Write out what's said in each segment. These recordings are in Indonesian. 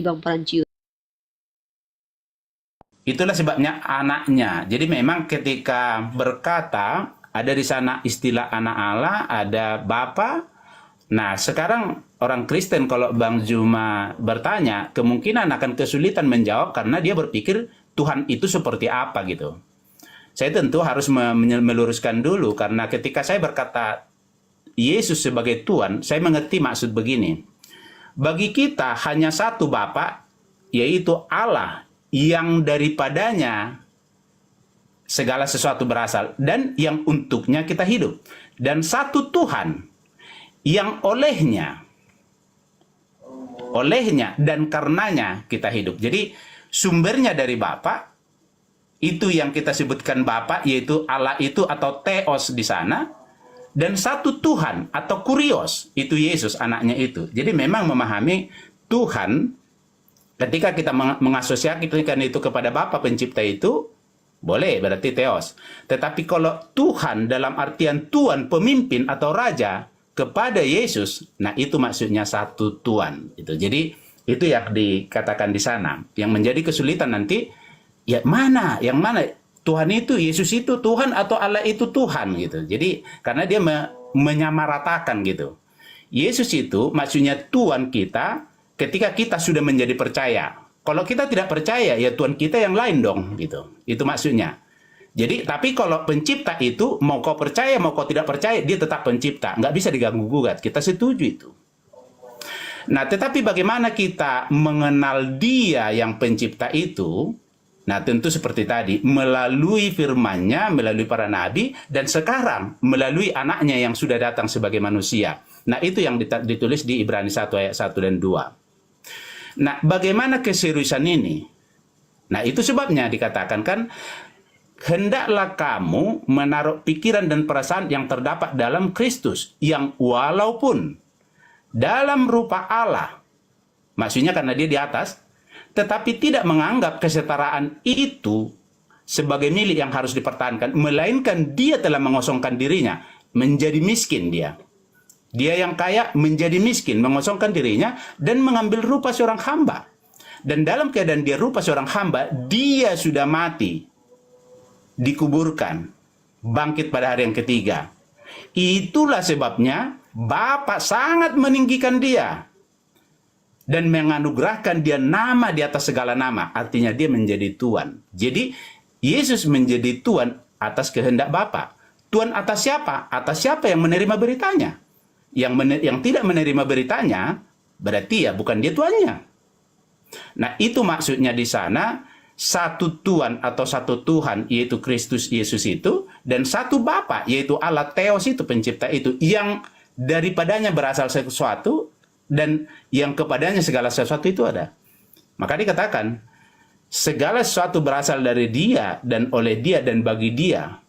Bang Francius. Itulah sebabnya anaknya. Jadi memang ketika berkata, ada di sana istilah anak Allah, ada Bapa. Nah, sekarang orang Kristen kalau Bang Juma bertanya, kemungkinan akan kesulitan menjawab karena dia berpikir Tuhan itu seperti apa gitu. Saya tentu harus meluruskan dulu karena ketika saya berkata Yesus sebagai Tuhan, saya mengerti maksud begini. Bagi kita hanya satu Bapa, yaitu Allah, yang daripadanya segala sesuatu berasal dan yang untuknya kita hidup. Dan satu Tuhan yang olehnya dan karenanya kita hidup. Jadi sumbernya dari Bapa, itu yang kita sebutkan Bapa, yaitu Allah itu atau Theos di sana, dan satu Tuhan atau Kurios, itu Yesus anaknya itu. Jadi memang memahami Tuhan, ketika kita mengasosiasikan itu kepada Bapa pencipta itu, boleh berarti Theos. Tetapi kalau Tuhan dalam artian Tuhan pemimpin atau raja kepada Yesus, nah itu maksudnya satu Tuhan. Jadi itu yang dikatakan di sana. Yang menjadi kesulitan nanti, yang mana Tuhan itu, Yesus itu Tuhan atau Allah itu Tuhan gitu. Jadi karena dia menyamaratakan gitu. Yesus itu maksudnya Tuhan kita ketika kita sudah menjadi percaya. Kalau kita tidak percaya, ya Tuhan kita yang lain dong gitu. Itu maksudnya. Jadi tapi kalau pencipta itu mau kau percaya mau kau tidak percaya, dia tetap pencipta, nggak bisa diganggu gugat. Kita setuju itu. Nah, tetapi bagaimana kita mengenal dia yang pencipta itu? Nah, tentu seperti tadi, melalui firman-Nya, melalui para nabi, dan sekarang melalui anaknya yang sudah datang sebagai manusia. Nah, itu yang ditulis di Ibrani 1 ayat 1 dan 2. Nah, bagaimana keseriusan ini? Nah, itu sebabnya dikatakan kan, hendaklah kamu menaruh pikiran dan perasaan yang terdapat dalam Kristus, yang walaupun dalam rupa Allah, maksudnya karena dia di atas, tetapi tidak menganggap kesetaraan itu sebagai milik yang harus dipertahankan, melainkan dia telah mengosongkan dirinya, menjadi miskin dia. Dia yang kaya menjadi miskin, mengosongkan dirinya, dan mengambil rupa seorang hamba. Dan dalam keadaan dia rupa seorang hamba, dia sudah mati, dikuburkan, bangkit pada hari yang ketiga. Itulah sebabnya Bapa sangat meninggikan dia dan menganugerahkan dia nama di atas segala nama. Artinya dia menjadi Tuhan. Jadi Yesus menjadi Tuhan atas kehendak Bapa. Tuhan atas siapa? Atas siapa yang menerima beritanya? Yang tidak menerima beritanya, berarti ya bukan dia Tuannya. Nah, itu maksudnya di sana, satu Tuhan atau satu Tuhan, yaitu Kristus Yesus itu, dan satu Bapa, yaitu Allah Theos itu, pencipta itu, yang daripadanya berasal sesuatu, dan yang kepadanya segala sesuatu itu ada. Maka dikatakan, segala sesuatu berasal dari dia, dan oleh dia, dan bagi dia.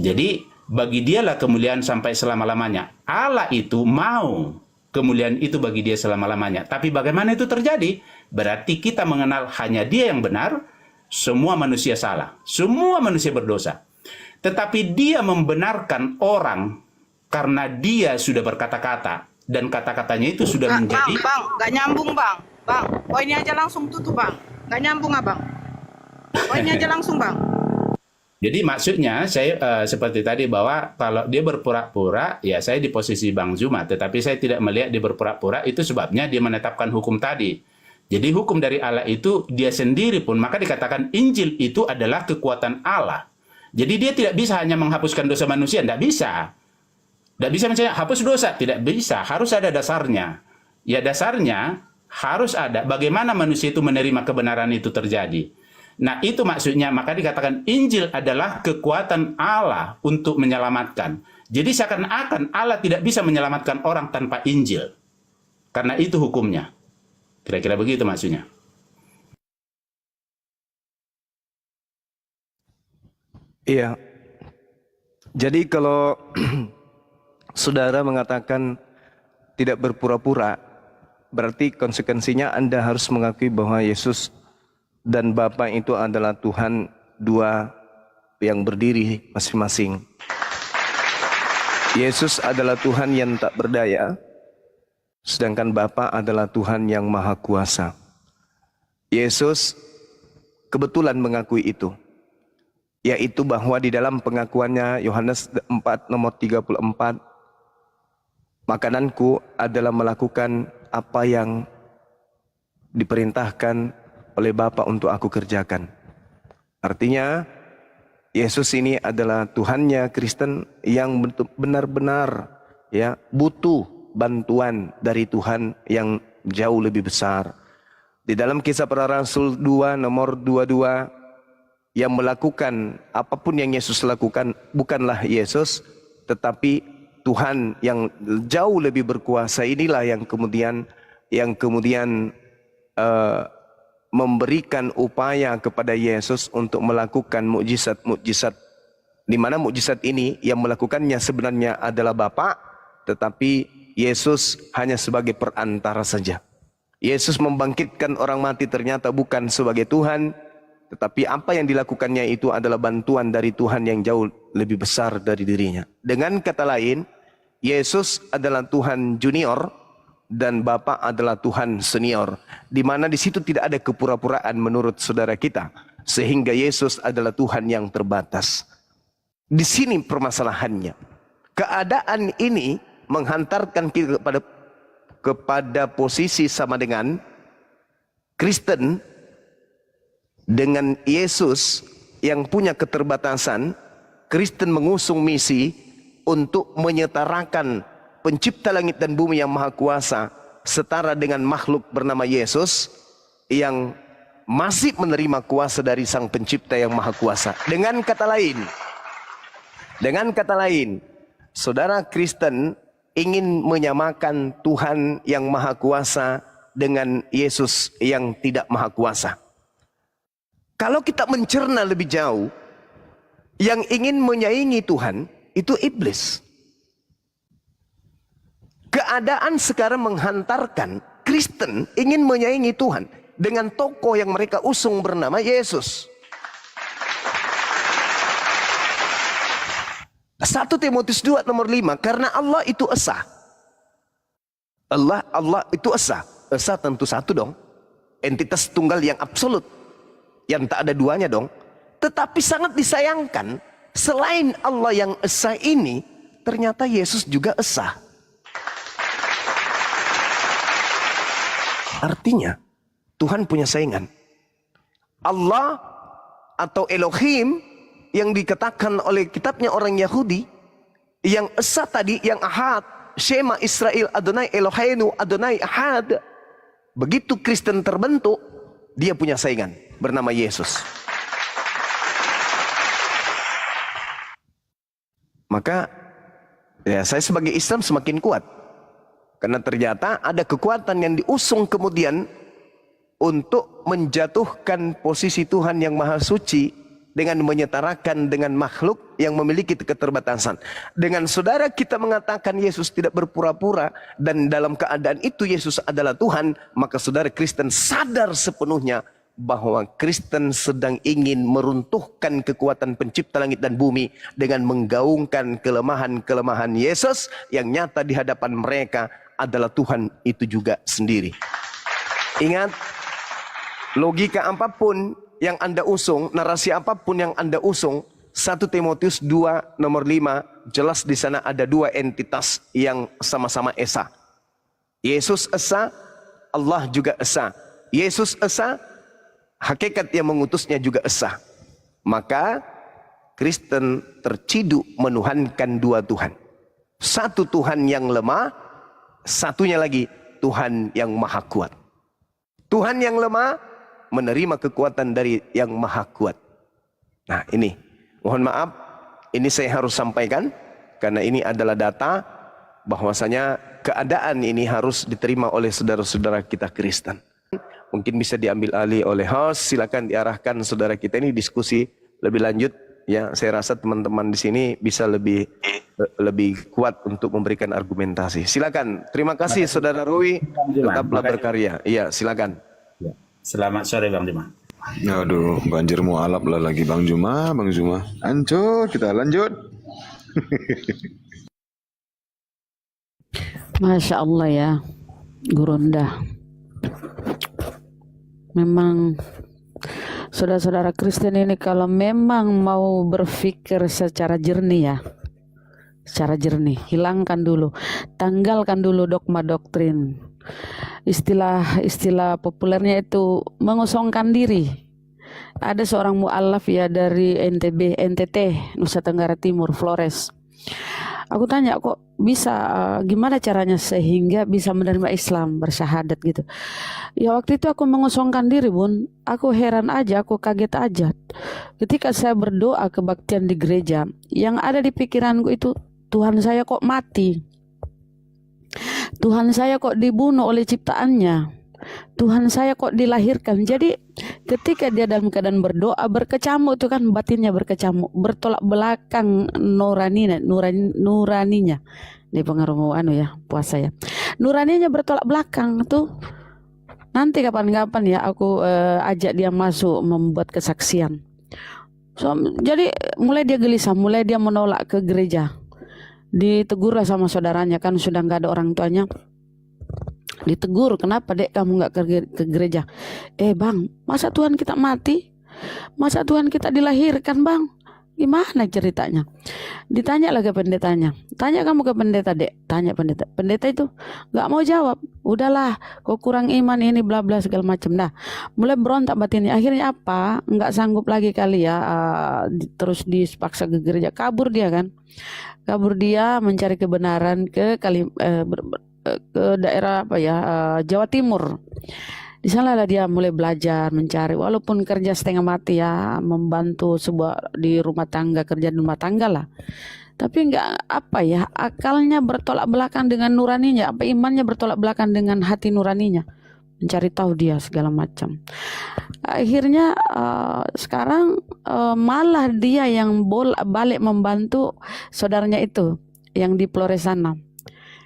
Jadi, bagi dialah kemuliaan sampai selama-lamanya. Allah itu mau kemuliaan itu bagi dia selama-lamanya. Tapi bagaimana itu terjadi? Berarti kita mengenal hanya dia yang benar, semua manusia salah. Semua manusia berdosa. Tetapi dia membenarkan orang karena dia sudah berkata-kata. Dan kata-katanya itu sudah menjadi... Bang, nggak nyambung bang. Poinnya aja langsung tutup bang. Nggak nyambung abang. Poinnya aja langsung bang. Jadi maksudnya saya seperti tadi bahwa kalau dia berpura-pura, ya saya di posisi Bang Juma. Tetapi saya tidak melihat dia berpura-pura, itu sebabnya dia menetapkan hukum tadi. Jadi hukum dari Allah itu dia sendiri pun, maka dikatakan Injil itu adalah kekuatan Allah. Jadi dia tidak bisa hanya menghapuskan dosa manusia, tidak bisa. Tidak bisa misalnya hapus dosa, tidak bisa. Harus ada dasarnya. Ya dasarnya harus ada. Bagaimana manusia itu menerima kebenaran itu terjadi. Nah itu maksudnya, maka dikatakan Injil adalah kekuatan Allah untuk menyelamatkan. Jadi seakan-akan Allah tidak bisa menyelamatkan orang tanpa Injil. Karena itu hukumnya. Kira-kira begitu maksudnya. Iya. Jadi kalau saudara mengatakan tidak berpura-pura, berarti konsekuensinya Anda harus mengakui bahwa Yesus dan Bapa itu adalah Tuhan dua yang berdiri masing-masing. Yesus adalah Tuhan yang tak berdaya, sedangkan Bapa adalah Tuhan yang Maha Kuasa. Yesus kebetulan mengakui itu, yaitu bahwa di dalam pengakuannya Yohanes 4 nomor 34, makananku adalah melakukan apa yang diperintahkan oleh Bapa untuk aku kerjakan. Artinya Yesus ini adalah Tuhannya Kristen yang benar-benar ya butuh bantuan dari Tuhan yang jauh lebih besar. Di dalam Kisah Para Rasul 2 nomor 22, yang melakukan apapun yang Yesus lakukan bukanlah Yesus, tetapi Tuhan yang jauh lebih berkuasa inilah yang kemudian memberikan upaya kepada Yesus untuk melakukan mukjizat-mukjizat, di mana mukjizat ini yang melakukannya sebenarnya adalah Bapa, tetapi Yesus hanya sebagai perantara saja. Yesus membangkitkan orang mati ternyata bukan sebagai Tuhan, tetapi apa yang dilakukannya itu adalah bantuan dari Tuhan yang jauh lebih besar dari dirinya. Dengan kata lain, Yesus adalah Tuhan junior dan Bapa adalah Tuhan senior, di mana di situ tidak ada kepura-puraan menurut saudara kita, sehingga Yesus adalah Tuhan yang terbatas. Di sini permasalahannya. Keadaan ini menghantarkan kita kepada posisi sama dengan Kristen dengan Yesus yang punya keterbatasan. Kristen mengusung misi untuk menyetarakan Pencipta langit dan bumi yang maha kuasa setara dengan makhluk bernama Yesus yang masih menerima kuasa dari sang pencipta yang maha kuasa. Dengan kata lain, saudara Kristen ingin menyamakan Tuhan yang maha kuasa dengan Yesus yang tidak maha kuasa. Kalau kita mencerna lebih jauh, yang ingin menyaingi Tuhan itu iblis. Keadaan sekarang menghantarkan Kristen ingin menyaingi Tuhan dengan tokoh yang mereka usung bernama Yesus. 1 Timotius 2 nomor 5, karena Allah itu esa. Allah itu esa. Esa tentu satu dong. Entitas tunggal yang absolut. Yang tak ada duanya dong. Tetapi sangat disayangkan, selain Allah yang esa ini, ternyata Yesus juga esa. Artinya, Tuhan punya saingan. Allah atau Elohim yang dikatakan oleh kitabnya orang Yahudi, yang esa tadi, yang ahad, Shema Israel Adonai Eloheinu Adonai ahad. Begitu Kristen terbentuk, dia punya saingan bernama Yesus. Maka ya, saya sebagai Islam semakin kuat. Karena ternyata ada kekuatan yang diusung kemudian untuk menjatuhkan posisi Tuhan yang maha suci dengan menyetarakan dengan makhluk yang memiliki keterbatasan. Dengan saudara kita mengatakan Yesus tidak berpura-pura dan dalam keadaan itu Yesus adalah Tuhan, maka saudara Kristen sadar sepenuhnya bahwa Kristen sedang ingin meruntuhkan kekuatan pencipta langit dan bumi dengan menggaungkan kelemahan-kelemahan Yesus yang nyata di hadapan mereka adalah Tuhan itu juga sendiri. Ingat, logika apapun yang Anda usung, narasi apapun yang Anda usung, 1 Timotius 2 nomor 5, jelas di sana ada dua entitas yang sama-sama esa. Yesus esa, Allah juga esa. Yesus esa, hakikat yang mengutusnya juga esa. Maka Kristen terciduk menuhankan dua Tuhan. Satu Tuhan yang lemah, satunya lagi Tuhan yang maha kuat. Tuhan yang lemah menerima kekuatan dari yang maha kuat. Nah ini, mohon maaf, ini saya harus sampaikan karena ini adalah data bahwasanya keadaan ini harus diterima oleh saudara-saudara kita Kristen. Mungkin bisa diambil alih oleh host, silakan diarahkan saudara kita ini diskusi lebih lanjut. Ya, saya rasa teman-teman di sini bisa lebih kuat untuk memberikan argumentasi. Silakan. Terima kasih saudara Rui. Tetaplah berkarya. Iya, silakan. Ya. Selamat sore Bang Juma. Aduh, banjir mualaf lah lagi Bang Juma. Hancur, kita lanjut. Masya Allah ya. Gurunda. Memang saudara-saudara Kristen ini kalau memang mau berpikir secara jernih ya, secara jernih, hilangkan dulu, tanggalkan dulu dogma doktrin. Istilah populernya itu mengosongkan diri. Ada seorang mu'alaf ya dari NTT, Nusa Tenggara Timur, Flores. Aku tanya kok bisa, gimana caranya sehingga bisa menerima Islam, bersyahadat gitu. Ya waktu itu aku mengosongkan diri bun, aku heran aja, aku kaget aja. Ketika saya berdoa kebaktian di gereja, yang ada di pikiranku itu, Tuhan saya kok mati, Tuhan saya kok dibunuh oleh ciptaannya, Tuhan saya kok dilahirkan. Jadi ketika dia dalam keadaan berdoa berkecamuk itu kan batinnya berkecamuk, bertolak belakang nuraninya. Ini pengaruh ya puasa ya. Nuraninya bertolak belakang tuh. Nanti kapan-kapan ya aku ajak dia masuk membuat kesaksian. Jadi mulai dia gelisah, mulai dia menolak ke gereja. Ditegurlah sama saudaranya, kan sudah nggak ada orang tuanya. Ditegur, kenapa dek kamu nggak ke gereja? Bang, masa Tuhan kita mati? Masa Tuhan kita dilahirkan bang? Gimana ceritanya? Ditanya lagi pendetanya. Tanya kamu ke pendeta dek. Tanya pendeta. Pendeta itu nggak mau jawab. Udahlah, kau kurang iman ini bla bla segala macam. Nah, mulai berontak batinnya. Akhirnya apa? Nggak sanggup lagi kali ya. Terus dipaksa ke gereja. Kabur dia kan? Kabur dia mencari kebenaran ke daerah Jawa Timur. Di sana lah dia mulai belajar mencari, walaupun kerja setengah mati ya, membantu sebuah di rumah tangga, kerja di rumah tangga lah. Tapi enggak akalnya bertolak belakang dengan nuraninya, imannya bertolak belakang dengan hati nuraninya. Mencari tahu dia segala macam. Akhirnya sekarang malah dia yang balik membantu saudaranya itu yang di Flores sana.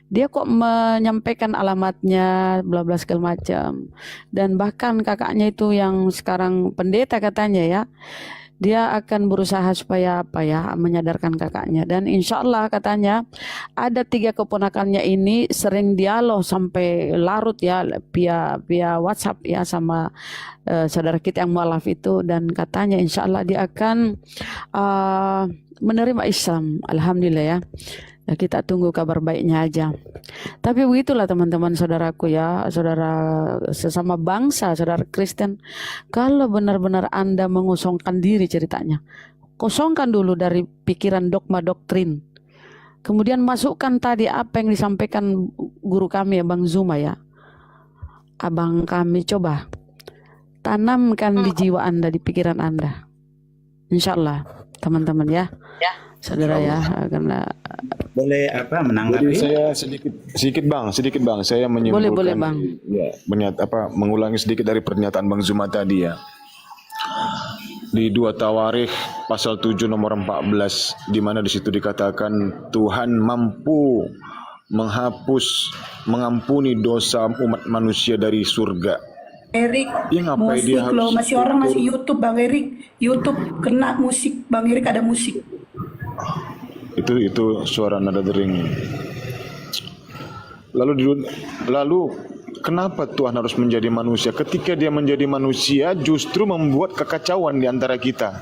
Dia kok menyampaikan alamatnya bla bla segala macam, dan bahkan kakaknya itu yang sekarang pendeta katanya ya, dia akan berusaha supaya menyadarkan kakaknya, dan insya Allah katanya ada 3 keponakannya ini sering dialog sampai larut ya via WhatsApp ya sama saudara kita yang mualaf itu, dan katanya insya Allah dia akan menerima Islam. Alhamdulillah ya. Ya, kita tunggu kabar baiknya aja. Tapi begitulah teman-teman saudaraku ya, saudara sesama bangsa, saudara Kristen. Kalau benar-benar Anda mengosongkan diri ceritanya, kosongkan dulu dari pikiran dogma doktrin. Kemudian masukkan tadi apa yang disampaikan guru kami ya, Bang Zuma ya. Abang kami coba tanamkan di jiwa Anda, di pikiran Anda. Insya Allah teman-teman ya. Saudara ya, karena boleh menanggapi? Jadi saya sedikit bang, saya menyimpulkan. Boleh bang. Ya, mengulangi sedikit dari pernyataan Bang Zuma tadi ya. Di 2 Tawarikh pasal 7 nomor 14, di mana di situ dikatakan Tuhan mampu mengampuni dosa umat manusia dari surga. Erik, Dia ngapain musik dia harus loh, masih orang masih YouTube Bang Erik, YouTube kena musik, Bang Erik ada musik. Itu suara nada dering. Lalu kenapa Tuhan harus menjadi manusia? Ketika dia menjadi manusia justru membuat kekacauan di antara kita.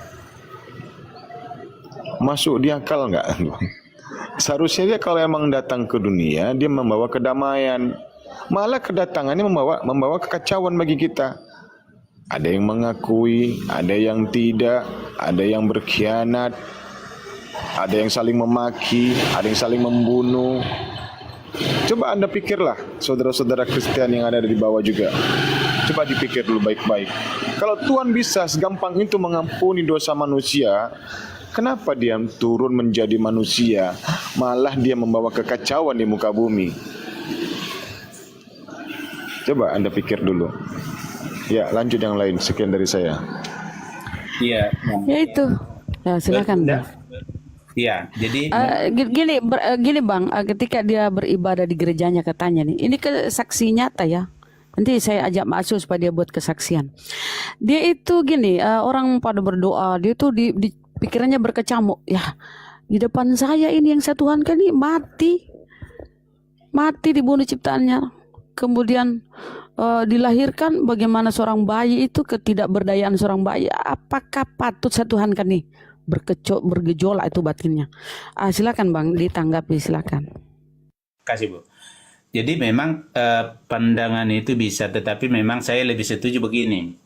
Masuk di akal enggak? Seharusnya dia kalau emang datang ke dunia, dia membawa kedamaian. Malah kedatangannya membawa kekacauan bagi kita. Ada yang mengakui, ada yang tidak, ada yang berkhianat, ada yang saling memaki, ada yang saling membunuh. Coba Anda pikirlah, saudara-saudara Kristen yang ada di bawah juga. Coba dipikir dulu baik-baik. Kalau Tuhan bisa segampang itu mengampuni dosa manusia, kenapa dia turun menjadi manusia, malah dia membawa kekacauan di muka bumi? Coba Anda pikir dulu. Ya, lanjut yang lain. Sekian dari saya. Iya. Ya itu. Ya, silakan Bang. Iya, jadi gini Bang, ketika dia beribadah di gerejanya katanya nih, ini saksi nyata ya. Nanti saya ajak masuk supaya dia buat kesaksian. Dia itu gini, orang pada berdoa, dia tuh di pikirannya berkecamuk. Ya, di depan saya ini yang saya Tuhankan ini mati dibunuh ciptaannya. kemudian dilahirkan, bagaimana seorang bayi itu, ketidakberdayaan seorang bayi, apakah patut satu Tuhan kan nih bergejolak itu batinnya? Silakan Bang, ditanggapi silakan. Kasih Bu. Jadi memang pandangan itu bisa, tetapi memang saya lebih setuju begini.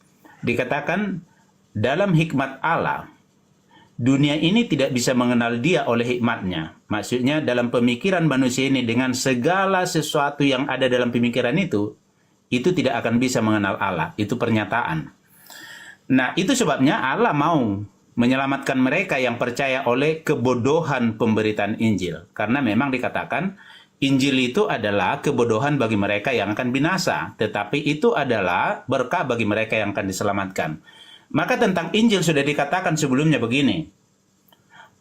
Dikatakan dalam hikmat Allah, dunia ini tidak bisa mengenal Dia oleh hikmatnya. Maksudnya dalam pemikiran manusia ini, dengan segala sesuatu yang ada dalam pemikiran itu tidak akan bisa mengenal Allah. Itu pernyataan. Nah, itu sebabnya Allah mau menyelamatkan mereka yang percaya oleh kebodohan pemberitaan Injil. Karena memang dikatakan Injil itu adalah kebodohan bagi mereka yang akan binasa, tetapi itu adalah berkah bagi mereka yang akan diselamatkan. Maka tentang Injil sudah dikatakan sebelumnya begini,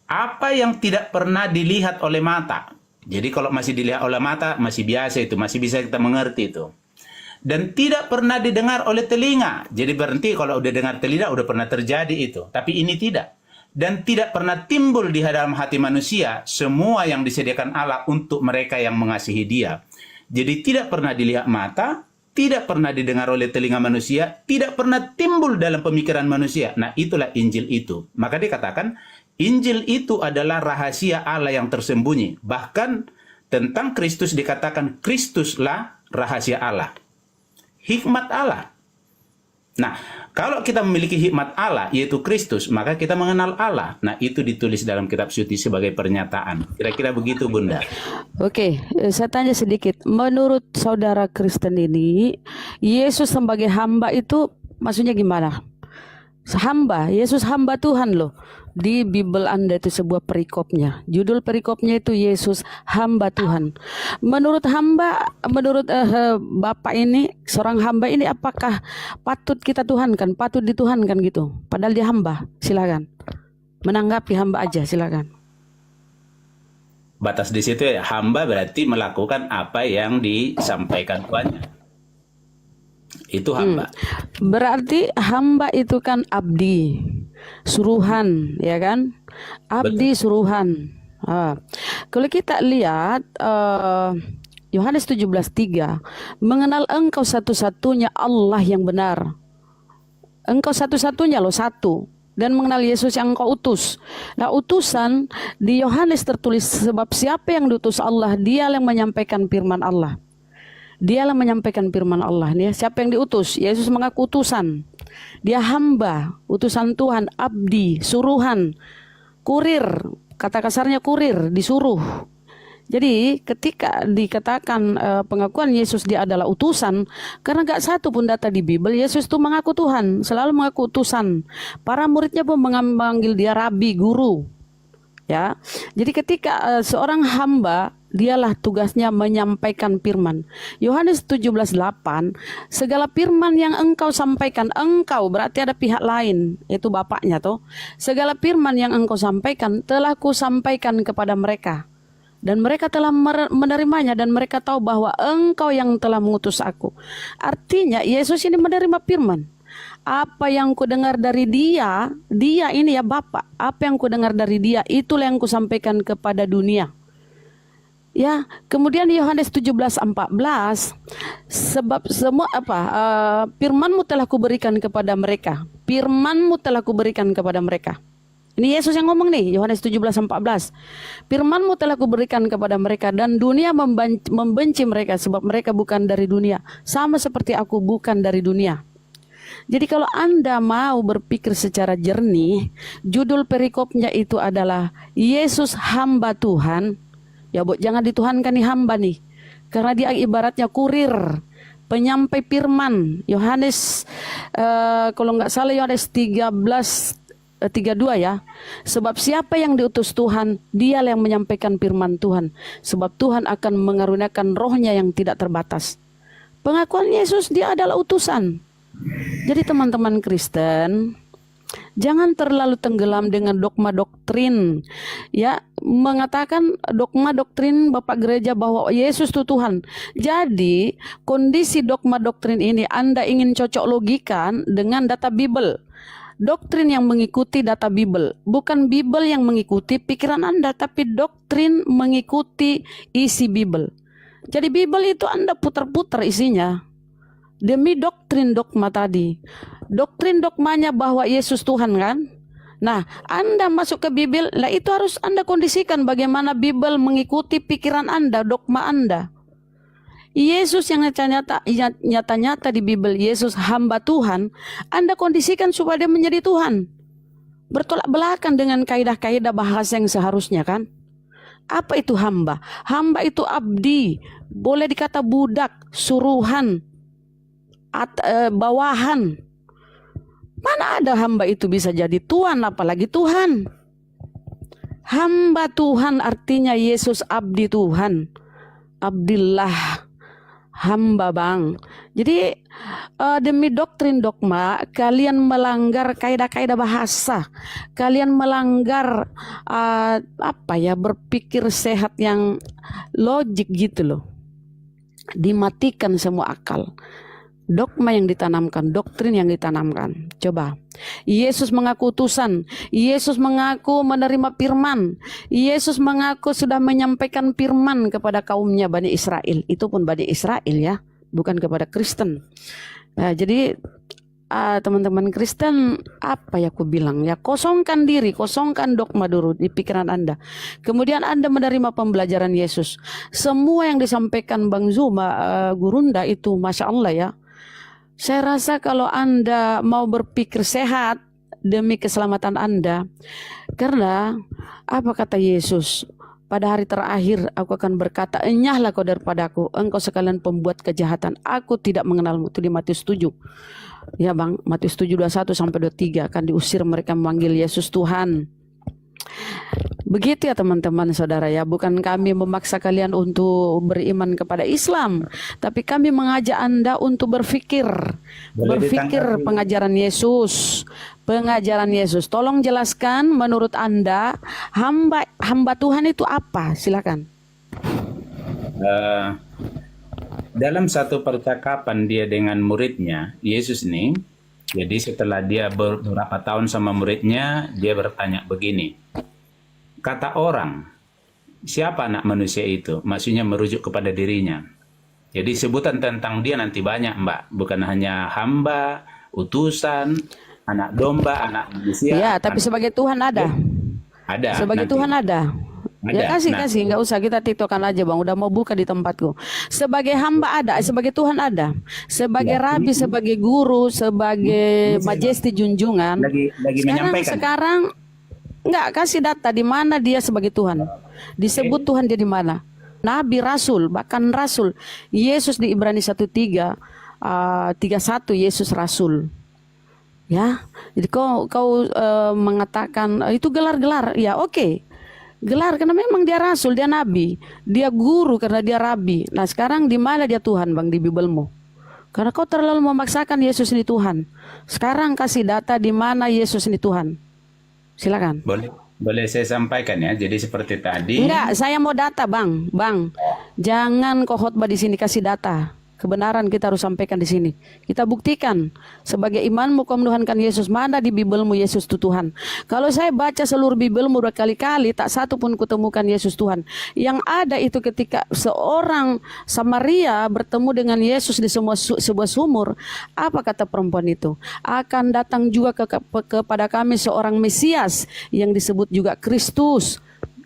apa yang tidak pernah dilihat oleh mata. Jadi kalau masih dilihat oleh mata, masih biasa itu, masih bisa kita mengerti itu. Dan tidak pernah didengar oleh telinga. Jadi berhenti kalau udah dengar telinga, udah pernah terjadi itu. Tapi ini tidak. Dan tidak pernah timbul di dalam hati manusia semua yang disediakan Allah untuk mereka yang mengasihi Dia. Jadi tidak pernah dilihat mata, tidak pernah didengar oleh telinga manusia, tidak pernah timbul dalam pemikiran manusia. Nah, itulah Injil itu. Maka dikatakan Injil itu adalah rahasia Allah yang tersembunyi. Bahkan tentang Kristus dikatakan Kristuslah rahasia Allah. Hikmat Allah. Nah, kalau kita memiliki hikmat Allah, yaitu Kristus, maka kita mengenal Allah. Nah, itu ditulis dalam kitab suci sebagai pernyataan. Kira-kira begitu, Bunda. Oke, saya tanya sedikit. Menurut saudara Kristen ini, Yesus sebagai hamba itu maksudnya gimana? Hamba, Yesus hamba Tuhan loh. Di Bible Anda itu sebuah perikopnya. Judul perikopnya itu Yesus hamba Tuhan. Menurut hamba, menurut Bapak ini, seorang hamba ini apakah patut kita tuhankan, patut dituhankan gitu? Padahal dia hamba. Silakan. Menanggapi hamba aja, silakan. Batas di situ ya, hamba berarti melakukan apa yang disampaikan Tuhannya. Itu hamba. Berarti hamba itu kan abdi, suruhan, ya kan? Abdi Betul. suruhan. Kalau kita lihat Yohanes 17:3, mengenal engkau satu-satunya Allah yang benar. Engkau satu-satunya loh, satu. Dan mengenal Yesus yang engkau utus. Nah, utusan di Yohanes tertulis, sebab siapa yang diutus Allah, dia yang menyampaikan firman Allah. Dialah menyampaikan firman Allah. Nih, siapa yang diutus? Yesus mengaku utusan. Dia hamba, utusan Tuhan, abdi, suruhan, kurir. Kata kasarnya kurir, disuruh. Jadi ketika dikatakan pengakuan Yesus dia adalah utusan, karena gak satu pun data di Bible Yesus itu mengaku Tuhan, selalu mengaku utusan. Para muridnya pun memanggil dia rabi, guru. Ya, jadi ketika seorang hamba, dialah tugasnya menyampaikan firman. Yohanes 17:8, segala firman yang engkau sampaikan, engkau berarti ada pihak lain, yaitu Bapaknya toh. Segala firman yang engkau sampaikan telah kusampaikan kepada mereka. Dan mereka telah menerimanya, dan mereka tahu bahwa engkau yang telah mengutus aku. Artinya Yesus ini menerima firman. Apa yang ku dengar dari dia ini ya Bapa. Apa yang ku dengar dari dia, itulah yang ku sampaikan kepada dunia. Ya, kemudian Yohanes 17:14, sebab semua firman-Mu telah kuberikan kepada mereka. Firman-Mu telah kuberikan kepada mereka. Ini Yesus yang ngomong nih, Yohanes 17:14. Firman-Mu telah kuberikan kepada mereka, dan dunia membenci mereka sebab mereka bukan dari dunia, sama seperti aku bukan dari dunia. Jadi kalau Anda mau berpikir secara jernih, judul perikopnya itu adalah Yesus hamba Tuhan. Ya Bu, jangan dituhankan nih hamba nih. Karena dia ibaratnya kurir, penyampai firman. Yohanes, kalau nggak salah Yohanes 13:32 ya. Sebab siapa yang diutus Tuhan, dialah yang menyampaikan firman Tuhan. Sebab Tuhan akan mengaruniakan rohnya yang tidak terbatas. Pengakuan Yesus dia adalah utusan. Jadi teman-teman Kristen, jangan terlalu tenggelam dengan dogma doktrin. Ya, mengatakan dogma doktrin Bapak Gereja bahwa Yesus itu Tuhan. Jadi, kondisi dogma doktrin ini Anda ingin cocok logikan dengan data Bible. Doktrin yang mengikuti data Bible, bukan Bible yang mengikuti pikiran Anda, tapi doktrin mengikuti isi Bible. Jadi Bible itu Anda putar-putar isinya demi doktrin dogma tadi. Doktrin dogmanya bahwa Yesus Tuhan kan? Nah, Anda masuk ke Bible, lah itu harus Anda kondisikan bagaimana Bible mengikuti pikiran Anda, dogma Anda. Yesus yang nyata-nyata di Bible, Yesus hamba Tuhan, Anda kondisikan supaya dia menjadi Tuhan. Bertolak belakang dengan kaidah-kaidah bahasa yang seharusnya kan? Apa itu hamba? Hamba itu abdi, boleh dikata budak, suruhan, bawahan. Mana ada hamba itu bisa jadi Tuhan, apalagi Tuhan. Hamba Tuhan artinya Yesus abdi Tuhan. Abdillah, hamba bang. Jadi demi doktrin dogma kalian melanggar kaidah-kaidah bahasa. Kalian melanggar berpikir sehat yang logik gitu loh. Dimatikan semua akal. Dogma yang ditanamkan, doktrin yang ditanamkan. Coba, Yesus mengaku utusan, Yesus mengaku menerima firman, Yesus mengaku sudah menyampaikan firman kepada kaumnya Bani Israel. Itu pun Bani Israel ya, bukan kepada Kristen. Nah, jadi teman-teman Kristen, apa ya aku bilang ya, kosongkan diri, kosongkan dogma dulu di pikiran Anda. Kemudian Anda menerima pembelajaran Yesus. Semua yang disampaikan Bang Zuma, Gurunda itu Masya Allah ya. Saya rasa kalau Anda mau berpikir sehat demi keselamatan Anda, karena apa kata Yesus? Pada hari terakhir aku akan berkata, enyahlah kau daripadaku, engkau sekalian pembuat kejahatan, aku tidak mengenalmu. Itu di Matius 7. Ya bang, Matius 7, 21-23 akan diusir mereka memanggil Yesus Tuhan. Begitu ya teman-teman saudara ya, bukan kami memaksa kalian untuk beriman kepada Islam, tapi kami mengajak Anda untuk berpikir pengajaran Yesus. Pengajaran Yesus. Tolong jelaskan menurut Anda hamba Tuhan itu apa? Silakan. Dalam satu percakapan dia dengan muridnya, Yesus ini, jadi setelah dia beberapa tahun sama muridnya, dia bertanya begini. Kata orang, siapa anak manusia itu? Maksudnya merujuk kepada dirinya. Jadi sebutan tentang dia nanti banyak, Mbak. Bukan hanya hamba, utusan, anak domba, anak manusia. Ya, tapi sebagai Tuhan ada. Ada. Sebagai nanti. Tuhan ada. Ya kasih, nggak usah kita tiktokan aja bang. Udah mau buka di tempatku. Sebagai hamba ada, sebagai Tuhan ada, sebagai rabi, sebagai guru, sebagai majesti junjungan. Lagi menyampaikan. Sekarang nggak kasih data di mana dia sebagai Tuhan. Disebut Tuhan dia di mana? Nabi, Rasul, bahkan Rasul. Yesus di Ibrani 1:31 Yesus Rasul. Ya, jadi kau mengatakan itu gelar-gelar, ya oke. Gelar karena memang dia rasul, dia nabi, dia guru karena dia rabi. Nah sekarang di mana dia Tuhan bang di Biblemu? Karena kau terlalu memaksakan Yesus ini Tuhan. Sekarang kasih data di mana Yesus ini Tuhan. Silakan. Boleh saya sampaikan ya. Jadi seperti tadi. Enggak, saya mau data bang. Jangan kau khotbah di sini kasih data. Kebenaran kita harus sampaikan di sini. Kita buktikan sebagai imanmu kau menuhankan Yesus. Mana di Biblemu Yesus itu Tuhan? Kalau saya baca seluruh Biblemu berkali-kali, tak satu pun kutemukan Yesus Tuhan. Yang ada itu ketika seorang Samaria bertemu dengan Yesus di sebuah sumur. Apa kata perempuan itu? Akan datang juga kepada kami seorang Mesias yang disebut juga Kristus.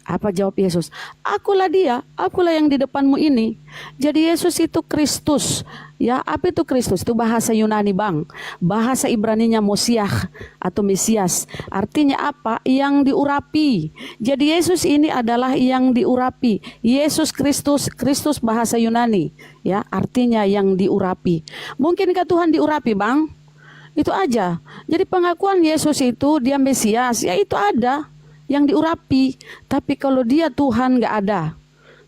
Apa jawab Yesus? Akulah dia, akulah yang di depanmu ini. Jadi Yesus itu Kristus. Ya, apa itu Kristus? Itu bahasa Yunani bang. Bahasa Ibraninya Mosiah atau Mesias. Artinya apa? Yang diurapi. Jadi Yesus ini adalah yang diurapi. Yesus Kristus, Kristus bahasa Yunani. Ya, artinya yang diurapi. Mungkinkah Tuhan diurapi bang? Itu aja. Jadi pengakuan Yesus itu dia Mesias. Ya itu ada. Yang diurapi, tapi kalau dia Tuhan nggak ada.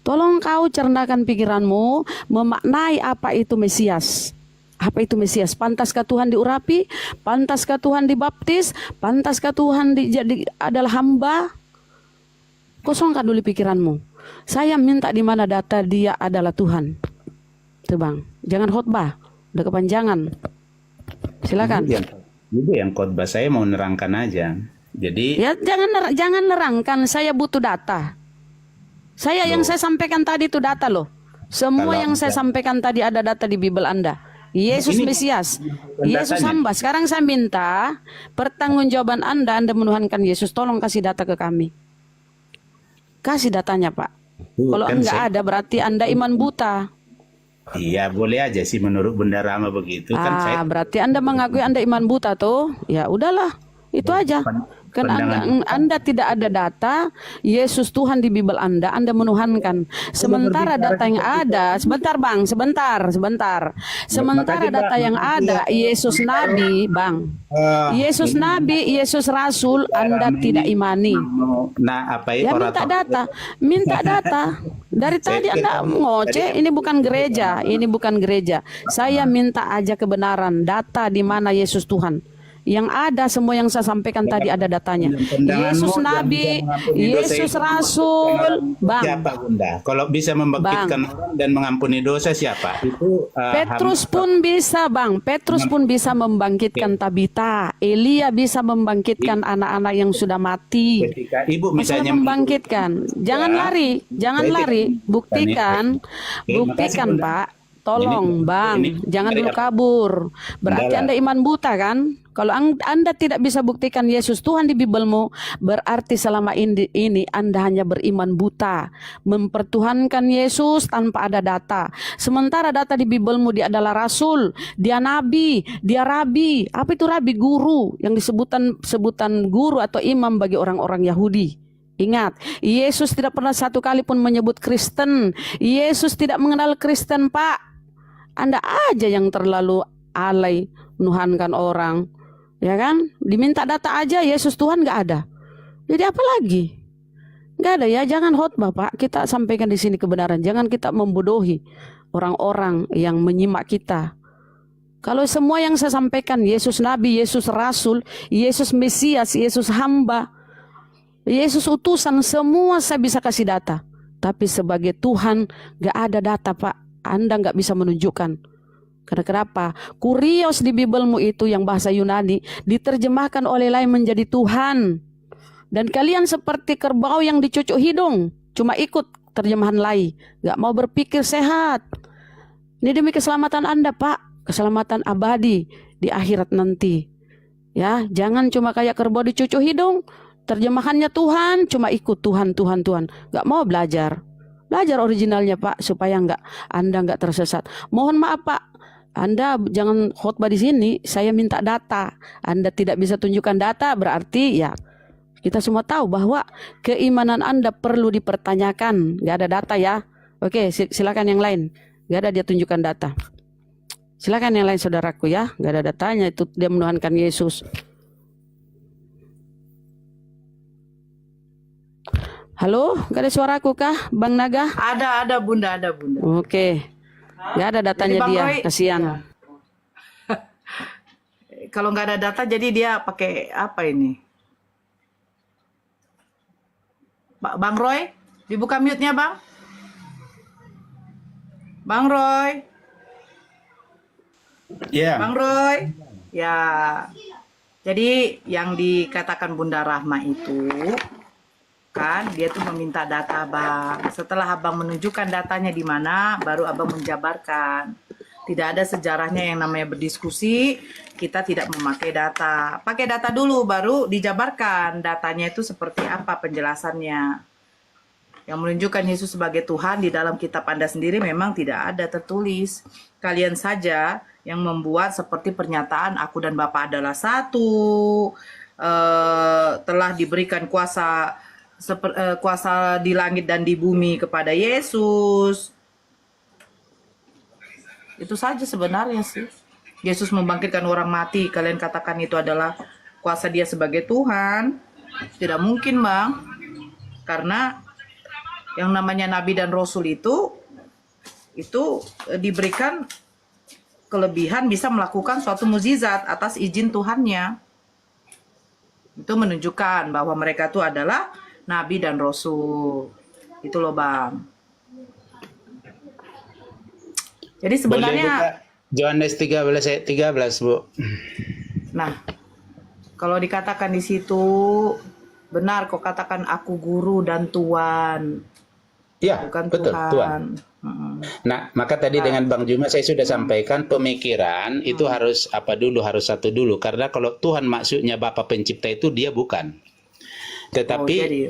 Tolong kau cernakan pikiranmu, memaknai apa itu Mesias. Apa itu Mesias? Pantaskah Tuhan diurapi? Pantaskah Tuhan dibaptis? Pantaskah Tuhan adalah hamba? Kosongkan dulu pikiranmu. Saya minta di mana data dia adalah Tuhan. Tuh bang, jangan khotbah, udah kepanjangan. Silakan. Itu yang khotbah saya mau nerangkan aja. Jadi ya jangan nerangkan, saya butuh data. Yang saya sampaikan tadi itu data loh. Semua Kalau yang saya sampaikan tadi ada data di Bible Anda. Yesus Ini Mesias, bukan Yesus datanya. hamba. Sekarang saya minta pertanggungjawaban Anda menuhankan Yesus. Tolong kasih data ke kami. Kasih datanya, Pak. Kalau Kan enggak saya- ada berarti Anda iman buta. Iya, boleh aja sih menurut Bunda Rama begitu kan saya. Berarti Anda mengakui Anda iman buta tuh. Ya udahlah, itu aja. Kan anda tidak ada data Yesus Tuhan di Bible Anda menuhankan. Sementara data yang ada, sebentar Bang, sebentar. Sementara data yang ada Yesus Nabi, Bang. Yesus Nabi, Yesus Rasul, Anda tidak imani. Nah, apa Ya minta data. Dari tadi Anda ngoceh, ini bukan gereja. Saya minta aja kebenaran, data di mana Yesus Tuhan. Yang ada semua yang saya sampaikan tadi ada datanya. Yesus Nabi, Yesus Rasul, Bang. Siapa Bunda? Kalau bisa membangkitkan orang dan mengampuni dosa siapa? Itu Petrus pun bisa, Bang. Petrus pun bisa membangkitkan Tabita. Elia bisa membangkitkan anak-anak yang sudah mati. ketika Ibu Bisa misalnya membangkitkan. Jangan lari. Buktikan, Pak. Tolong, Bang, jangan dulu kabur. Berarti Anda iman buta kan? Kalau Anda tidak bisa buktikan Yesus Tuhan di Biblemu, berarti selama ini Anda hanya beriman buta, mempertuhankan Yesus tanpa ada data. Sementara data di Biblemu dia adalah rasul, dia nabi, dia rabi. Apa itu rabi? Guru, yang sebutan guru atau imam bagi orang-orang Yahudi. Ingat, Yesus tidak pernah satu kali pun menyebut Kristen. Yesus tidak mengenal Kristen, Pak. Anda aja yang terlalu alay menuhankan orang, ya kan? Diminta data aja, Yesus Tuhan nggak ada. Jadi apa lagi? Nggak ada ya. Jangan khotbah, Pak. Kita sampaikan di sini kebenaran. Jangan kita membodohi orang-orang yang menyimak kita. Kalau semua yang saya sampaikan, Yesus Nabi, Yesus Rasul, Yesus Mesias, Yesus hamba, Yesus utusan, semua saya bisa kasih data. Tapi sebagai Tuhan gak ada data, Pak. Anda gak bisa menunjukkan. Karena kenapa? Kurios di Biblemu itu yang bahasa Yunani diterjemahkan oleh lain menjadi Tuhan. Dan kalian seperti kerbau yang dicucuk hidung, cuma ikut terjemahan lain, gak mau berpikir sehat. Ini demi keselamatan Anda, Pak. Keselamatan abadi di akhirat nanti. Ya, jangan cuma kayak kerbau dicucuk hidung. Terjemahannya Tuhan, cuma ikut Tuhan. Gak mau belajar originalnya, Pak, supaya Anda nggak tersesat. Mohon maaf, Pak, Anda jangan khotbah di sini. Saya minta data. Anda tidak bisa tunjukkan data, berarti ya kita semua tahu bahwa keimanan Anda perlu dipertanyakan. Gak ada data ya. Oke, silakan yang lain. Gak ada dia tunjukkan data. Silakan yang lain, saudaraku ya. Gak ada datanya, itu dia menuhankan Yesus. Halo, gak ada suaraku kah, Bang Naga? Ada Bunda. Oke, gak ada datanya Jadi, Bang dia, Roy, kasihan. Kalau nggak ada data, jadi dia pakai apa ini? Bang Roy, dibuka mute-nya, Bang. Bang Roy. ya. Bang Roy. Ya. Jadi yang dikatakan Bunda Rahma itu kan dia tuh meminta data, Bang. Setelah Abang menunjukkan datanya di mana, baru Abang menjabarkan. Tidak ada sejarahnya yang namanya berdiskusi, kita tidak memakai data. Pakai data dulu baru dijabarkan datanya itu seperti apa penjelasannya. Yang menunjukkan Yesus sebagai Tuhan di dalam kitab Anda sendiri memang tidak ada tertulis. Kalian saja yang membuat seperti pernyataan aku dan Bapa adalah satu, telah diberikan kuasa di langit dan di bumi kepada Yesus. Itu saja sebenarnya sih. Yesus membangkitkan orang mati, kalian katakan itu adalah kuasa dia sebagai Tuhan. Tidak mungkin, Bang. Karena yang namanya nabi dan rasul itu diberikan kelebihan bisa melakukan suatu mukjizat atas izin Tuhannya. Itu menunjukkan bahwa mereka itu adalah nabi dan rasul. Itu loh, Bang. Jadi sebenarnya Yohanes 13 ayat 13, Bu. nah, kalau dikatakan di situ benar kok katakan aku guru dan tuan. Ya, bukan betul, Tuhan. Tuhan. Nah, maka tadi dengan Bang Juma saya sudah sampaikan pemikiran itu harus harus satu dulu. Karena kalau Tuhan maksudnya Bapa Pencipta itu dia bukan. Oh, Tetapi jadi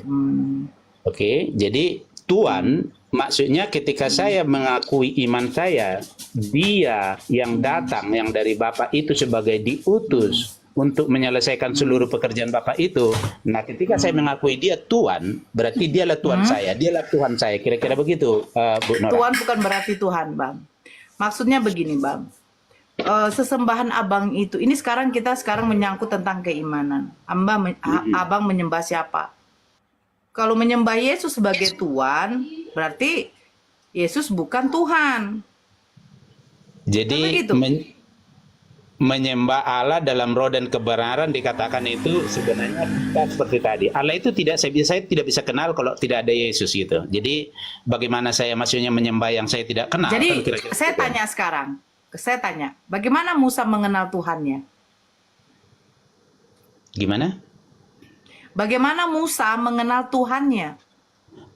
Oke, jadi Tuhan maksudnya ketika saya mengakui iman saya, dia yang datang yang dari Bapa itu sebagai diutus untuk menyelesaikan seluruh pekerjaan Bapa itu. Nah, ketika saya mengakui dia Tuhan, berarti dialah Tuhan saya, dialah Tuhan saya. Kira-kira begitu, Bu Nora. Tuhan bukan berarti Tuhan, Bang. Maksudnya begini, Bang. Sesembahan abang itu, ini kita sekarang menyangkut tentang keimanan. Abang menyembah siapa? Kalau menyembah Yesus sebagai Tuhan, berarti Yesus bukan Tuhan. Jadi begitu? Menyembah Allah dalam roh dan kebenaran dikatakan itu sebenarnya seperti tadi. Allah itu saya tidak bisa kenal kalau tidak ada Yesus gitu. Jadi bagaimana saya maksudnya menyembah yang saya tidak kenal? Jadi Kan kira-kira saya gitu. tanya sekarang, bagaimana Musa mengenal Tuhannya? Gimana? Bagaimana Musa mengenal Tuhannya?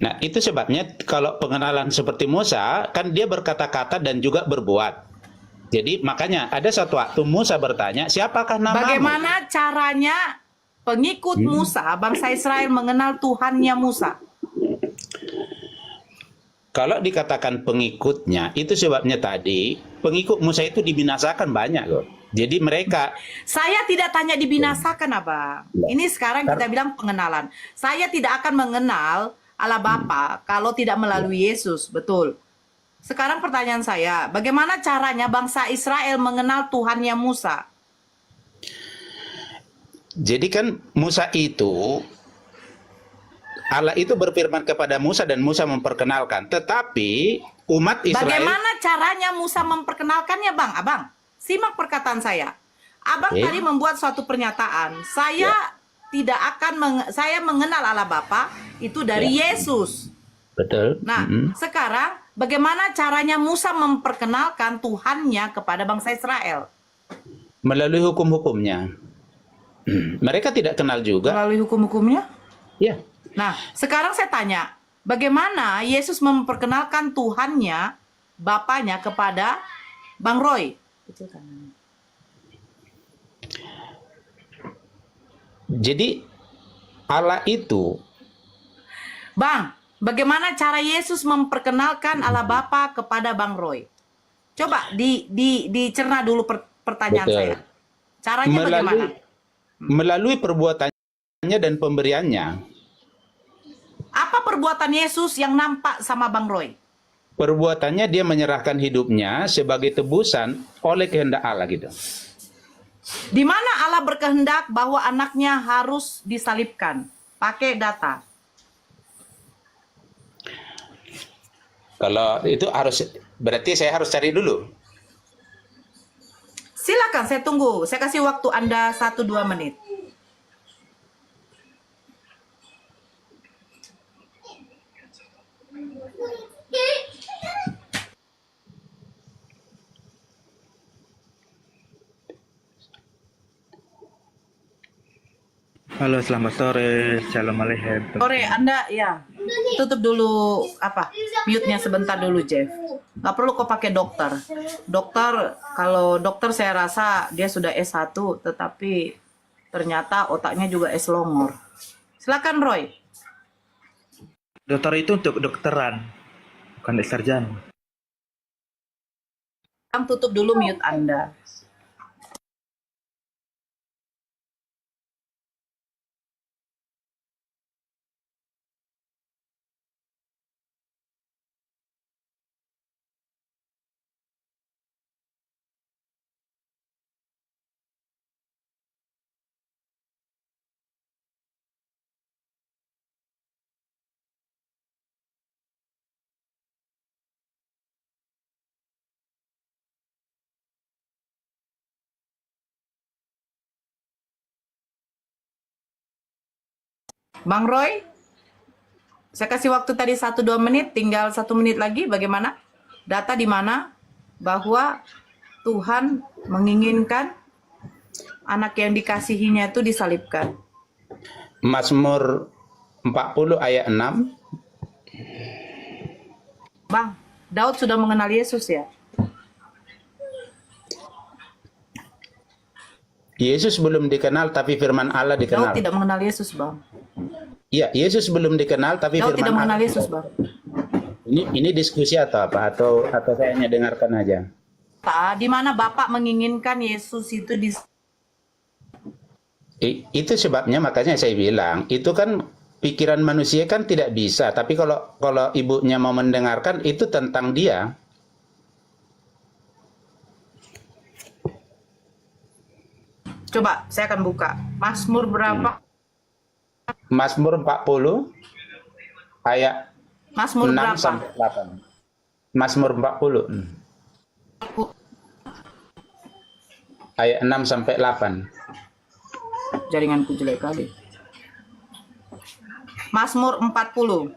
Nah, itu sebabnya kalau pengenalan seperti Musa, kan dia berkata-kata dan juga berbuat. Jadi makanya ada suatu waktu Musa bertanya, siapakah namamu? Bagaimana caranya pengikut Musa, bangsa Israel mengenal Tuhannya Musa? Kalau dikatakan pengikutnya, itu sebabnya tadi pengikut Musa itu dibinasakan banyak loh. Jadi mereka Saya tidak tanya dibinasakan, Abang. Ini sekarang kita bilang pengenalan. Saya tidak akan mengenal Allah Bapa kalau tidak melalui Yesus, betul. Sekarang pertanyaan saya, bagaimana caranya bangsa Israel mengenal Tuhannya Musa? Jadi kan Musa itu, Allah itu berfirman kepada Musa dan Musa memperkenalkan. Tetapi umat Israel... Bagaimana caranya Musa memperkenalkannya, Bang? Abang, simak perkataan saya. Abang tadi membuat suatu pernyataan. Saya tidak akan, saya mengenal Allah Bapa itu dari Yesus. Betul. Nah, sekarang bagaimana caranya Musa memperkenalkan Tuhannya kepada bangsa Israel? Melalui hukum-hukumnya. Mereka tidak kenal juga. Melalui hukum-hukumnya? Ya. Nah, sekarang saya tanya, bagaimana Yesus memperkenalkan Tuhannya, Bapaknya kepada Bang Roy? Jadi Allah itu, Bang, bagaimana cara Yesus memperkenalkan Allah Bapa kepada Bang Roy? Coba dicerna dulu pertanyaan betul, saya. Caranya bagaimana? melalui perbuatannya dan pemberiannya. Apa perbuatan Yesus yang nampak sama Bang Roy? Perbuatannya dia menyerahkan hidupnya sebagai tebusan oleh kehendak Allah gitu. Di mana Allah berkehendak bahwa anaknya harus disalibkan? Pakai data. Kalau itu berarti saya harus cari dulu. Silakan, saya tunggu. Saya kasih waktu Anda 1-2 menit. Halo, selamat sore. Shalom Alaikum. Sore, Anda ya. Tutup dulu mute-nya sebentar dulu, Jeff. Nggak perlu kok pakai dokter. Kalau dokter saya rasa dia sudah S1, tetapi ternyata otaknya juga S longor. Silakan, Roy. Dokter itu untuk dokteran, bukan sarjana. Tutup dulu mute Anda. Bang Roy, saya kasih waktu tadi 1-2 menit, tinggal 1 menit lagi. Bagaimana? Data di mana bahwa Tuhan menginginkan anak yang dikasihinya itu disalibkan. Mazmur 40 ayat 6. Bang, Daud sudah mengenal Yesus ya? Yesus belum dikenal, tapi firman Allah Daud dikenal. tidak mengenal Yesus, Bang. Iya, Yesus belum dikenal, tapi Daud tidak firman mengenal Allah. Yesus, Bang. Ini diskusi atau apa? Atau saya hanya dengarkan aja? Di mana Bapak menginginkan Yesus itu di Itu sebabnya makanya saya bilang, itu kan pikiran manusia kan tidak bisa. Tapi kalau ibunya mau mendengarkan, itu tentang dia. Coba saya akan buka. Mazmur berapa? Mazmur 40 ayat Mazmur 6 berapa? sampai 8. Mazmur 40. Ayat 6 sampai 8. Jaringanku jelek kali. Mazmur 40.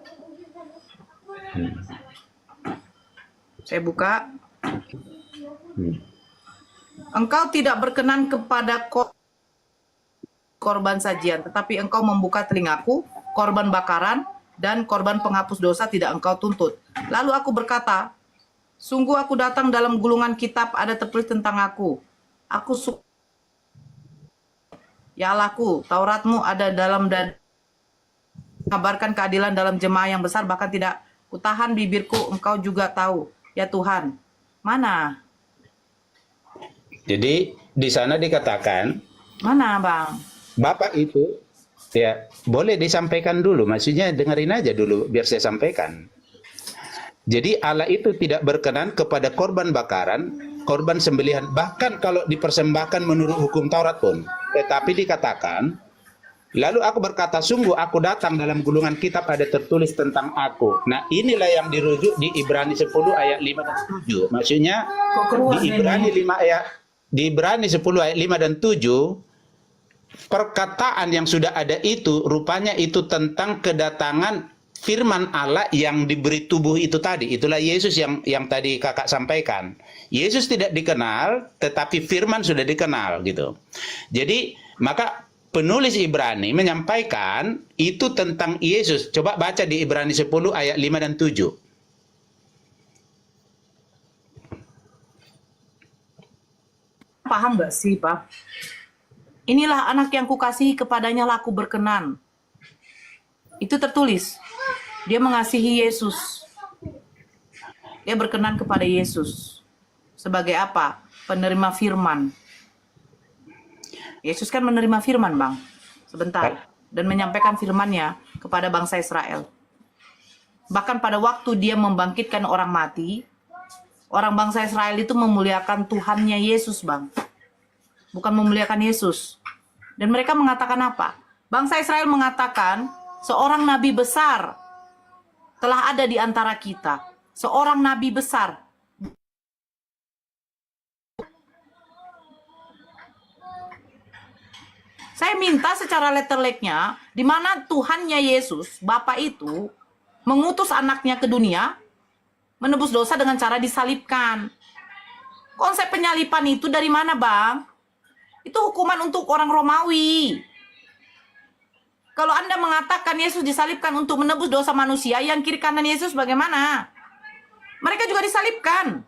Saya buka. Engkau tidak berkenan kepada korban sajian, tetapi engkau membuka telingaku, korban bakaran dan korban penghapus dosa tidak engkau tuntut. Lalu aku berkata, sungguh aku datang dalam gulungan kitab ada tertulis tentang aku. Aku ya Allahku, Tauratmu ada dalam dan kabarkan keadilan dalam jemaah yang besar, bahkan tidak kutahan bibirku, engkau juga tahu. Ya Tuhan, mana? Jadi di sana dikatakan, Mana Bang? Bapak itu ya boleh disampaikan dulu, maksudnya dengerin aja dulu biar saya sampaikan. Jadi Allah itu tidak berkenan kepada korban bakaran, korban sembelihan, bahkan kalau dipersembahkan menurut hukum Taurat pun. Tetapi dikatakan, lalu aku berkata, sungguh aku datang dalam gulungan kitab ada tertulis tentang aku. Nah inilah yang dirujuk di Ibrani 10 ayat 5 dan 7. Maksudnya di Ibrani 10 ayat 5 dan 7, perkataan yang sudah ada itu rupanya itu tentang kedatangan firman Allah yang diberi tubuh itu tadi. Itulah Yesus yang tadi kakak sampaikan. Yesus tidak dikenal, tetapi firman sudah dikenal gitu. Jadi maka penulis Ibrani menyampaikan itu tentang Yesus. Coba baca di Ibrani 10 ayat 5 dan 7. Paham gak sih Pak? Inilah anak yang kukasihi, kepadanya lah aku berkenan. Itu tertulis. Dia mengasihi Yesus. Dia berkenan kepada Yesus. Sebagai apa? Penerima firman. Yesus kan menerima firman, Bang. Sebentar. Dan menyampaikan firman-Nya kepada bangsa Israel. Bahkan pada waktu dia membangkitkan orang mati, orang bangsa Israel itu memuliakan Tuhannya Yesus, Bang. Bukan memuliakan Yesus. Dan mereka mengatakan apa? Bangsa Israel mengatakan, seorang nabi besar telah ada di antara kita. Seorang nabi besar. Saya minta secara letterleknya, di mana Tuhannya Yesus, Bapa itu, mengutus anaknya ke dunia, menebus dosa dengan cara disalibkan. Konsep penyalipan itu dari mana, Bang? Itu hukuman untuk orang Romawi. Kalau Anda mengatakan Yesus disalibkan untuk menebus dosa manusia, yang kiri kanan Yesus bagaimana? Mereka juga disalibkan.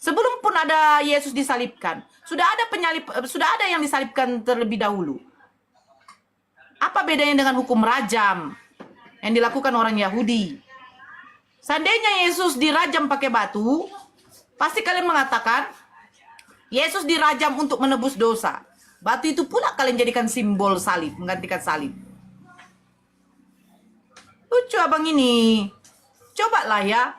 Sebelum pun ada Yesus disalibkan, sudah ada yang disalibkan terlebih dahulu. Apa bedanya dengan hukum rajam yang dilakukan orang Yahudi? Seandainya Yesus dirajam pakai batu, pasti kalian mengatakan Yesus dirajam untuk menebus dosa. Batu itu pula kalian jadikan simbol salib, menggantikan salib. Lucu abang ini. Cobalah ya.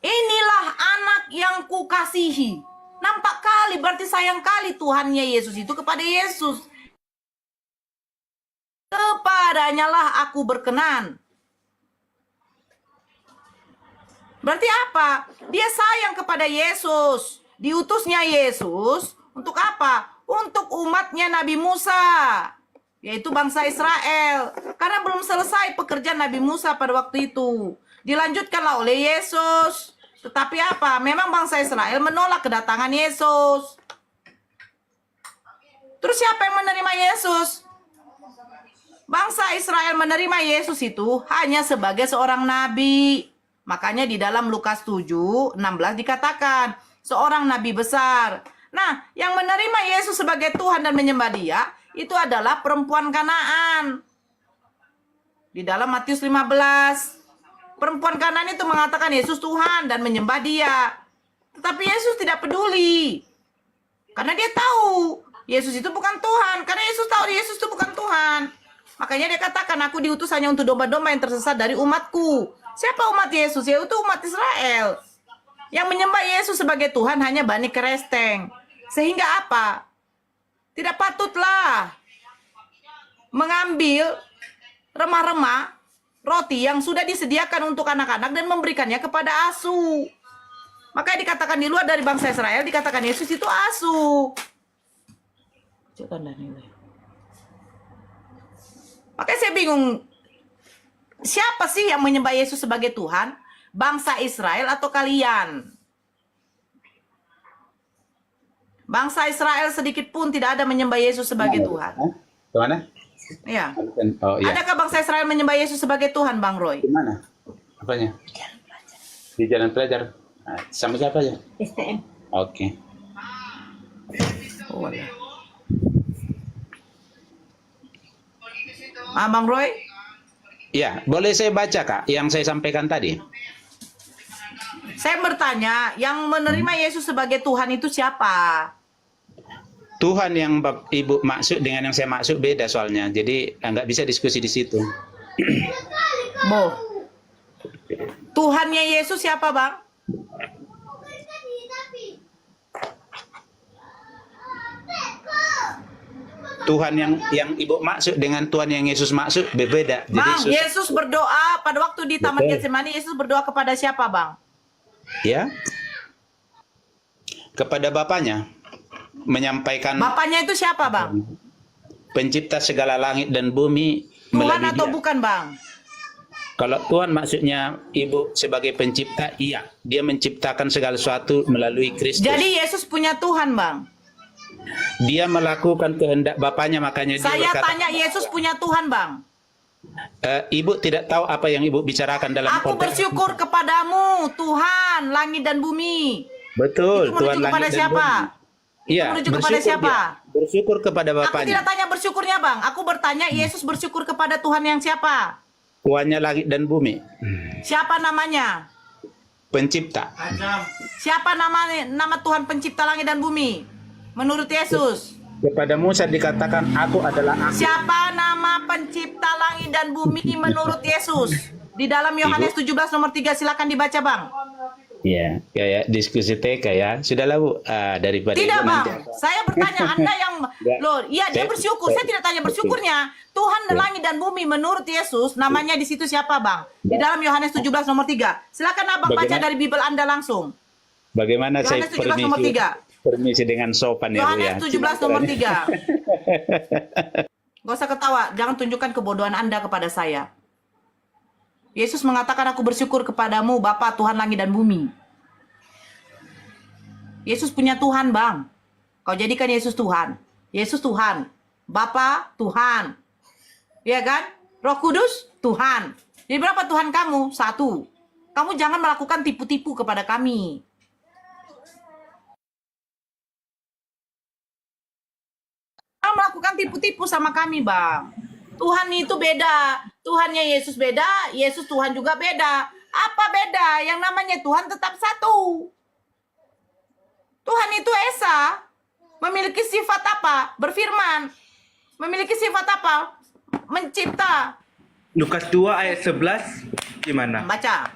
Inilah anak yang kukasihi. Nampak kali, berarti sayang kali Tuhannya Yesus itu kepada Yesus. Kepadanya lah aku berkenan. Berarti apa? Dia sayang kepada Yesus. Diutusnya Yesus untuk apa? Untuk umatnya Nabi Musa, yaitu bangsa Israel. Karena belum selesai pekerjaan Nabi Musa pada waktu itu. Dilanjutkanlah oleh Yesus. Tetapi apa? Memang bangsa Israel menolak kedatangan Yesus. Terus siapa yang menerima Yesus? Bangsa Israel menerima Yesus itu hanya sebagai seorang nabi. Makanya di dalam Lukas 7:16 dikatakan, seorang nabi besar. Nah, yang menerima Yesus sebagai Tuhan dan menyembah Dia, itu adalah perempuan Kanaan. Di dalam Matius 15, perempuan Kanaan itu mengatakan Yesus Tuhan dan menyembah Dia. Tetapi Yesus tidak peduli. Karena dia tahu Yesus itu bukan Tuhan. Karena Yesus tahu Yesus itu bukan Tuhan. Makanya dia katakan, aku diutus hanya untuk domba-domba yang tersesat dari umatku. Siapa umat Yesus? Yaitu umat Israel. Yang menyembah Yesus sebagai Tuhan hanya Bani Keresteng. Sehingga apa? Tidak patutlah mengambil remah-remah roti yang sudah disediakan untuk anak-anak dan memberikannya kepada asu. Makanya dikatakan di luar dari bangsa Israel, dikatakan Yesus itu asu. Makanya saya bingung, siapa sih yang menyembah Yesus sebagai Tuhan? Bangsa Israel atau kalian? Bangsa Israel sedikit pun tidak ada menyembah Yesus sebagai Tuhan. Kemana? Ya. Oh iya. Adakah bangsa Israel menyembah Yesus sebagai Tuhan, Bang Roy? Gimana? Apanya? Di Jalan Pelajar. Nah, sama siapa ya? STM. Oke. Oh, ya. Bang Roy? Ya, boleh saya baca Kak yang saya sampaikan tadi? Saya bertanya, yang menerima Yesus sebagai Tuhan itu siapa? Tuhan yang Ibu maksud dengan yang saya maksud beda soalnya. Jadi nggak bisa diskusi di situ. Bo. Tuhannya Yesus siapa, Bang? Tuhan yang Ibu maksud dengan Tuhan yang Yesus maksud berbeda. Jadi Bang, Yesus berdoa pada waktu di Taman Getsemani, Yesus berdoa kepada siapa, Bang? ya kepada Bapaknya menyampaikan Bapaknya itu siapa, Bang? pencipta segala langit dan bumi Tuhan melalui atau Dia. bukan, Bang? Kalau Tuhan maksudnya Ibu sebagai pencipta, iya. Dia menciptakan segala sesuatu melalui Kristus. Jadi Yesus punya Tuhan, Bang? Dia melakukan kehendak Bapaknya, makanya dia Saya berkata, tanya, Yesus punya Tuhan, Bang? Ibu tidak tahu apa yang Ibu bicarakan dalam Aku konteks. bersyukur kepadamu, Tuhan, langit dan bumi. Betul, Itu Tuhan menuju kepada langit dan siapa? bumi. Iya, menuju kepada siapa? Bersyukur kepada Aku Bapaknya. tidak tanya bersyukurnya, Bang. Aku bertanya, Yesus bersyukur kepada Tuhan yang siapa? Tuhannya langit dan bumi. Siapa namanya? Pencipta. Siapa nama Tuhan pencipta langit dan bumi? Menurut Yesus. Kepada Musa dikatakan, aku adalah aku. Siapa nama pencipta langit dan bumi menurut Yesus? Di dalam Yohanes 17 nomor 3, silakan dibaca, Bang. Ya, kayak diskusi TK ya. Sudahlah Bu, daripada Tidak, itu Bang. nanti. Saya bertanya, Anda yang loh, iya dia bersyukur. Saya tidak tanya bersyukurnya. Tuhan dan langit dan bumi menurut Yesus, namanya di situ siapa, Bang? Di dalam Yohanes 17 nomor 3. Silakan Abang baca dari Bible Anda langsung. Bagaimana saya Yohanes 17 nomor 3. permisi dengan sopan ya Bu ya. Yohanes 17 nomor 3. Gak usah ketawa, jangan tunjukkan kebodohan Anda kepada saya. Yesus mengatakan, aku bersyukur kepadamu, Bapa, Tuhan langit dan bumi. Yesus punya Tuhan, Bang. Kau jadikan Yesus Tuhan. Yesus Tuhan. Bapa, Tuhan. Iya kan? Roh Kudus, Tuhan. Jadi berapa Tuhan kamu? 1. Kamu jangan melakukan tipu-tipu kepada kami. Jangan melakukan tipu-tipu sama kami, Bang. Tuhan itu beda. Tuhannya Yesus beda, Yesus Tuhan juga beda. Apa beda? Yang namanya Tuhan tetap satu. Tuhan itu Esa. Memiliki sifat apa? Berfirman. Memiliki sifat apa? Mencipta. Lukas 2 ayat 11 gimana? Baca.